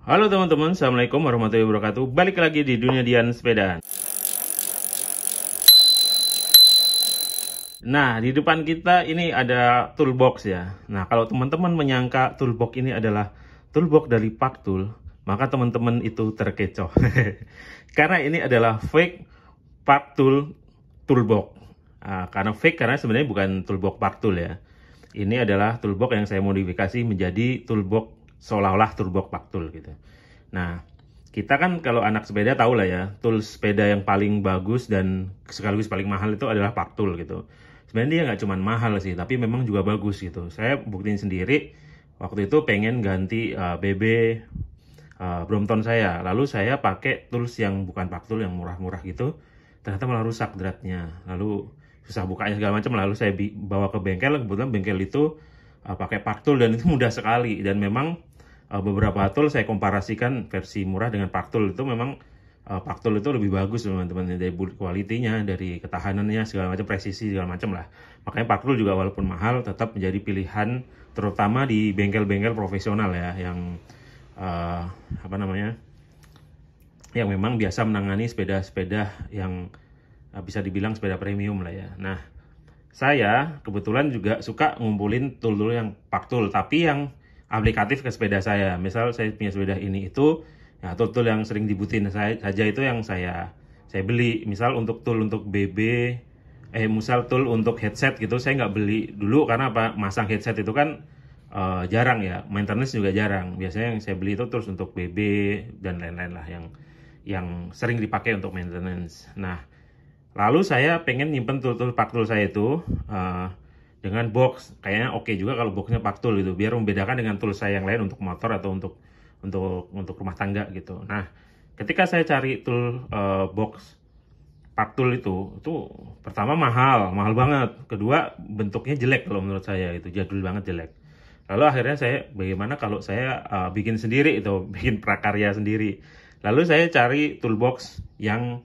Halo teman-teman, Assalamualaikum warahmatullahi wabarakatuh. Balik lagi di Dunia Dian Sepedaan. Nah, di depan kita ini ada toolbox ya. Nah, kalau teman-teman menyangka toolbox ini adalah toolbox dari Paktul, maka teman-teman itu terkecoh. Karena ini adalah fake Paktul toolbox. Karena fake karena sebenarnya bukan toolbox Paktul ya. Ini adalah toolbox yang saya modifikasi menjadi toolbox seolah-olah toolbox Paktul gitu. Nah, kita kan kalau anak sepeda tahu lah ya, tools sepeda yang paling bagus dan sekaligus paling mahal itu adalah Paktul gitu. Sebenarnya dia nggak cuma mahal sih, tapi memang juga bagus gitu. Saya buktiin sendiri, waktu itu pengen ganti BB Brompton saya. Lalu saya pakai tools yang bukan Paktul, yang murah-murah gitu. Ternyata malah rusak dratnya. Lalu susah bukanya segala macam. Lalu saya bawa ke bengkel, kebetulan bengkel itu pakai Paktul dan itu mudah sekali. Dan memang beberapa tool saya komparasikan versi murah dengan Paktul, itu memang Paktul itu lebih bagus teman-teman, dari build quality-nya, dari ketahanannya segala macam, presisi segala macam lah. Makanya Paktul juga walaupun mahal tetap menjadi pilihan terutama di bengkel-bengkel profesional ya, yang yang memang biasa menangani sepeda-sepeda yang bisa dibilang sepeda premium lah ya. Nah, saya kebetulan juga suka ngumpulin tool-tool yang Paktul, tapi yang aplikatif ke sepeda saya. Misal saya punya sepeda ini itu, ya tool-tool yang sering dibutuhin saya saja itu yang saya beli. Misal untuk tool untuk BB, misal tool untuk headset gitu, saya nggak beli dulu karena apa? Masang headset itu kan jarang ya, maintenance juga jarang. Biasanya yang saya beli itu terus untuk BB dan lain-lain lah yang sering dipakai untuk maintenance. Nah, lalu saya pengen nyimpen tool-tool Paktul saya itu dengan box. Kayaknya oke juga kalau boxnya Paktul gitu, biar membedakan dengan tool saya yang lain untuk motor atau untuk rumah tangga gitu. Nah, ketika saya cari tool box Paktul itu pertama mahal banget. Kedua bentuknya jelek kalau menurut saya, itu jadul banget, jelek. Lalu akhirnya saya, bagaimana kalau saya bikin sendiri itu, bikin prakarya sendiri. Lalu saya cari toolbox yang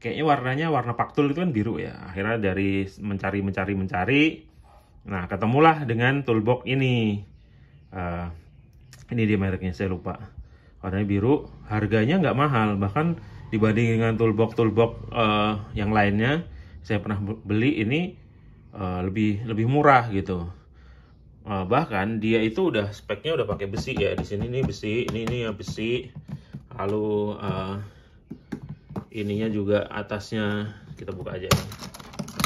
kayaknya warnanya warna Paktul itu kan biru ya. Akhirnya dari mencari, nah ketemulah dengan toolbox ini. Ini dia mereknya, saya lupa. Warnanya biru, harganya nggak mahal, bahkan dibanding dengan toolbox yang lainnya saya pernah beli ini lebih murah gitu. Bahkan dia itu udah speknya udah pakai besi ya. Di sini nih besi, ini ya besi. Lalu ininya juga, atasnya kita buka aja.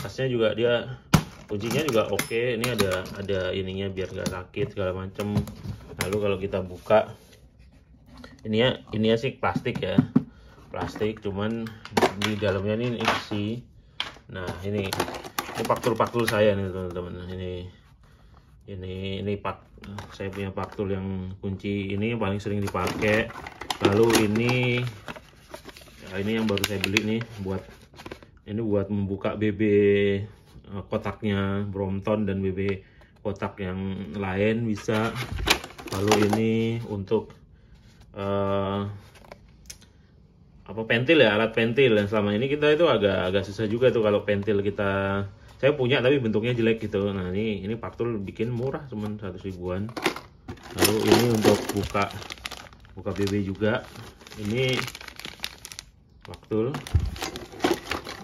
Atasnya juga dia kuncinya juga oke. Ini ada ininya biar nggak sakit segala macem. Lalu kalau kita buka, ininya sih plastik ya, plastik, cuman di dalamnya ini besi. Nah ini Paktul saya nih teman-teman. Ini saya punya Paktul yang kunci ini paling sering dipakai. Lalu ini yang baru saya beli nih, buat membuka BB kotaknya Brompton dan BB kotak yang lain bisa. Lalu ini untuk pentil ya, alat pentil. Dan selama ini kita itu agak susah juga tuh kalau pentil kita, saya punya tapi bentuknya jelek gitu. Nah ini Paktul bikin murah, cuman 100 ribuan. Lalu ini untuk buka BB juga, ini Paktul.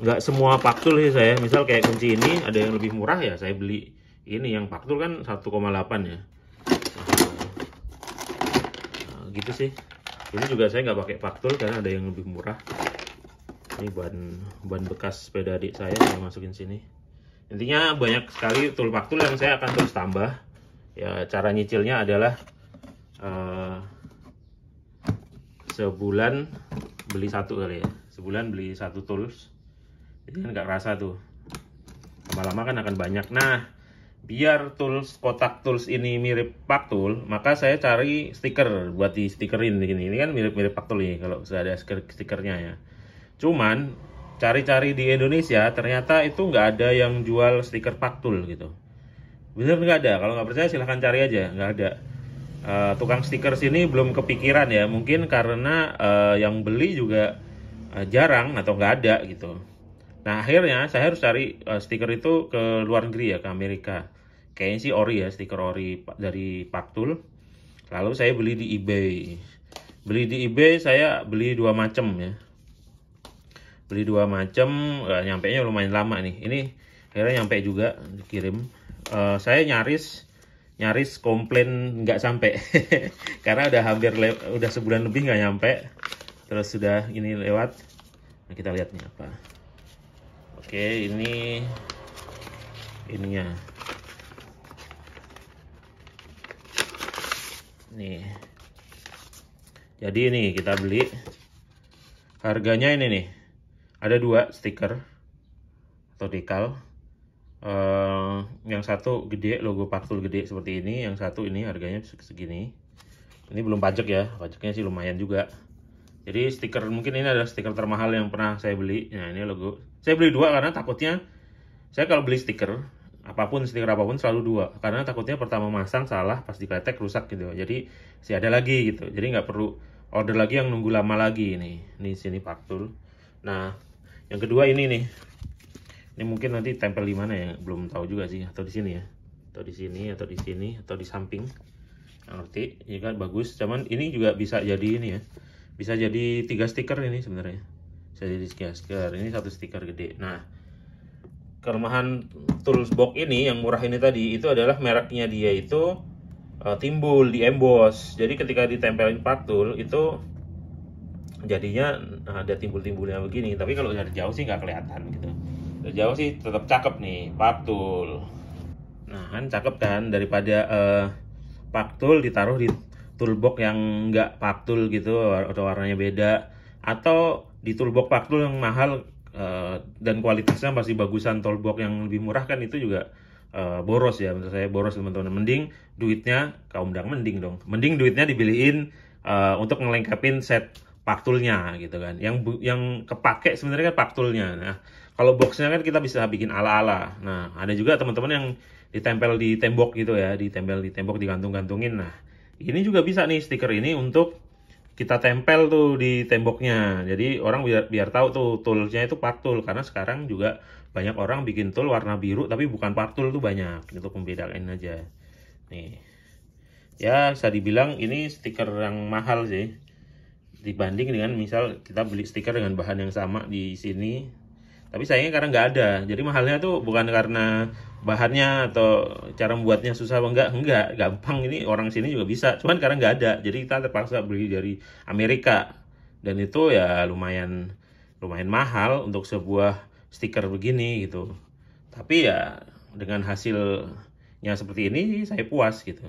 Nggak semua Paktul sih saya, misal kayak kunci ini ada yang lebih murah ya, saya beli ini yang Paktul kan 1,8 ya. Nah, gitu sih. Ini juga saya nggak pakai Paktul karena ada yang lebih murah. Ini ban bekas sepeda adik saya masukin sini. Intinya banyak sekali tool Paktul yang saya akan terus tambah. Ya, cara nyicilnya adalah sebulan beli satu kali ya. Sebulan beli satu tools. Jadi kan nggak kerasa tuh. Lama-lama kan akan banyak. Nah, biar kotak tools ini mirip Paktul, maka saya cari stiker buat di stikerin begini. Ini kan mirip Paktul nih kalau sudah ada stikernya ya. Cuman cari-cari di Indonesia ternyata itu nggak ada yang jual stiker Paktul gitu. Bener nggak ada. Kalau nggak percaya silahkan cari aja, nggak ada. Tukang stiker sini belum kepikiran ya, mungkin karena yang beli juga jarang atau nggak ada gitu. Nah akhirnya saya harus cari stiker itu ke luar negeri ya, ke Amerika. Kayaknya sih ori ya, stiker ori dari Paktul. Lalu saya beli di eBay. Beli di eBay saya beli 2 macam ya. Beli 2 macam, nyampe nya lumayan lama nih. Ini akhirnya nyampe juga dikirim. Saya nyaris komplain nggak sampai karena udah udah sebulan lebih nggak nyampe. Terus sudah ini lewat. Nah, kita lihat nih apa. Oke, ininya. Nih. Jadi ini kita beli. Harganya ini nih. Ada 2 stiker atau dekal. Yang satu gede, logo Paktul gede seperti ini. Yang satu ini harganya segini. Ini belum pajak ya. Pajaknya sih lumayan juga. Jadi stiker, mungkin ini adalah stiker termahal yang pernah saya beli. Nah, ini logo. Saya beli 2 karena takutnya saya kalau beli stiker apapun selalu 2, karena takutnya pertama masang salah, pas dikletek rusak gitu. Jadi masih ada lagi gitu. Jadi nggak perlu order lagi yang nunggu lama lagi ini. Ini sini Paktul. Nah, yang kedua ini nih. Ini mungkin nanti tempel di mana ya? Belum tahu juga sih. Atau di sini ya? Atau di sini, atau di sini, atau di samping. Nggak ngerti. Ini kan bagus. Cuman ini juga bisa jadi ini ya. Bisa jadi 3 stiker ini sebenarnya. Bisa jadi 3 stiker. Ini 1 stiker gede. Nah, kelemahan tools box ini yang murah ini tadi itu adalah mereknya dia itu timbul di emboss. Jadi ketika ditempelin Paktul itu jadinya ada timbul-timbulnya begini. Tapi kalau dari jauh sih nggak kelihatan gitu. Dari jauh sih tetap cakep nih Paktul. Nah kan cakep kan, daripada Paktul ditaruh di toolbox yang nggak Paktul gitu atau warnanya beda, atau di toolbox Paktul yang mahal dan kualitasnya masih bagusan toolbox yang lebih murah, kan itu juga boros ya. Menurut saya boros teman-teman. Mending duitnya mending duitnya dibeliin untuk ngelengkapin set Paktulnya gitu kan. Yang kepake sebenarnya kan Paktulnya. Nah, kalau boxnya kan kita bisa bikin ala-ala. Nah, ada juga teman-teman yang ditempel di tembok gitu ya, ditempel di tembok, digantung-gantungin. Nah, ini juga bisa nih stiker ini untuk kita tempel tuh di temboknya. Jadi orang biar tahu tuh toolsnya itu Paktul, karena sekarang juga banyak orang bikin tool warna biru tapi bukan Paktul tuh banyak. Itu pembedain aja. Nih. Ya, bisa dibilang ini stiker yang mahal sih. Dibanding dengan misal kita beli stiker dengan bahan yang sama di sini. Tapi sayangnya karena nggak ada. Jadi mahalnya tuh bukan karena bahannya atau cara membuatnya susah, enggak, gampang. Ini orang sini juga bisa, cuman karena nggak ada, jadi kita terpaksa beli dari Amerika, dan itu ya lumayan mahal untuk sebuah stiker begini gitu. Tapi ya dengan hasilnya seperti ini saya puas gitu.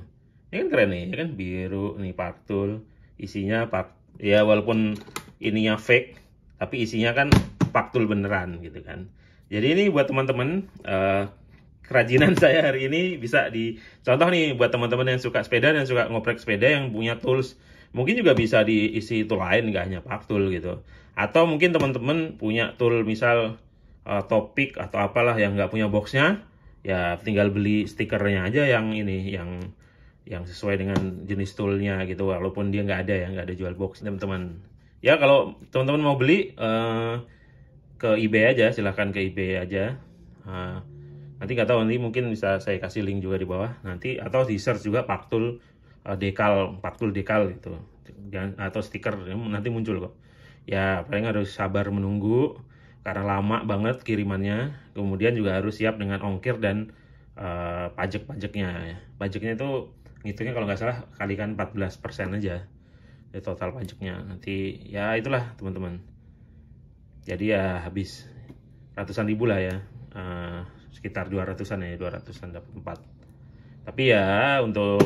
Ini kan keren nih, ya kan, biru nih Paktul, isinya ya walaupun ininya fake, tapi isinya kan Paktul beneran gitu kan. Jadi ini buat teman-teman, kerajinan saya hari ini bisa dicontoh nih buat teman-teman yang suka sepeda dan suka ngoprek sepeda, yang punya tools. Mungkin juga bisa diisi tool lain, nggak hanya Paktul gitu. Atau mungkin teman-teman punya tool misal topik atau apalah yang nggak punya boxnya, ya tinggal beli stikernya aja yang ini, yang sesuai dengan jenis toolnya gitu, walaupun dia nggak ada jual box teman-teman. Ya kalau teman-teman mau beli ke eBay aja, silahkan ke eBay aja. Nanti nggak tahu, nanti mungkin bisa saya kasih link juga di bawah nanti, atau di search juga Paktul dekal gitu, atau stiker, nanti muncul kok. Ya paling harus sabar menunggu karena lama banget kirimannya. Kemudian juga harus siap dengan ongkir dan pajak-pajaknya. Pajaknya itu ngitungnya kalau nggak salah kalikan 14% aja dari total pajaknya. Nanti ya itulah teman-teman. Jadi ya habis ratusan ribu lah ya, sekitar 200-an ya, 200-an dapat 4. Tapi ya untuk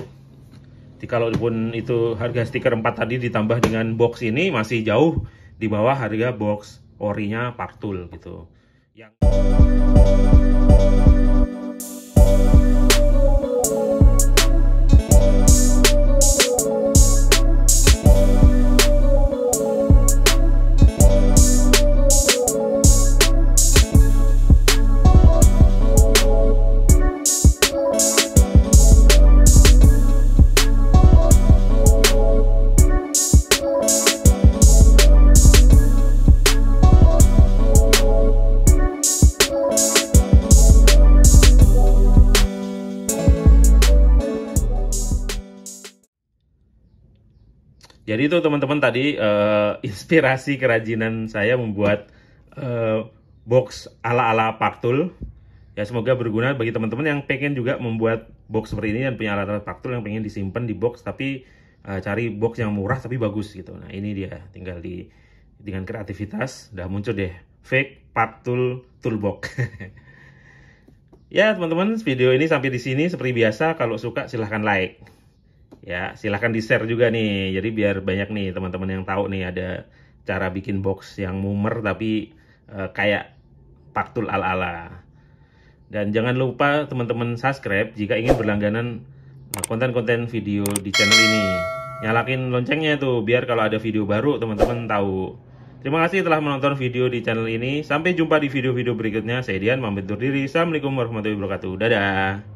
kalaupun itu harga stiker 4 tadi ditambah dengan box ini masih jauh di bawah harga box orinya Paktul gitu. Jadi itu teman-teman tadi inspirasi kerajinan saya membuat box ala-ala Paktul. Ya semoga berguna bagi teman-teman yang pengen juga membuat box seperti ini dan punya alat-alat Paktul yang pengen disimpan di box tapi cari box yang murah tapi bagus gitu. Nah ini dia, tinggal dengan kreativitas udah muncul deh fake Paktul toolbox. Ya teman-teman, video ini sampai di sini. Seperti biasa, kalau suka silahkan like. Ya silahkan di share juga nih. Jadi biar banyak nih teman-teman yang tahu nih ada cara bikin box yang mumer tapi kayak Paktul ala-ala. Dan jangan lupa teman-teman subscribe jika ingin berlangganan konten-konten video di channel ini. Nyalakin loncengnya tuh biar kalau ada video baru teman-teman tahu. Terima kasih telah menonton video di channel ini. Sampai jumpa di video-video berikutnya. Saya Dian, pamit undur diri. Assalamualaikum warahmatullahi wabarakatuh. Dadah.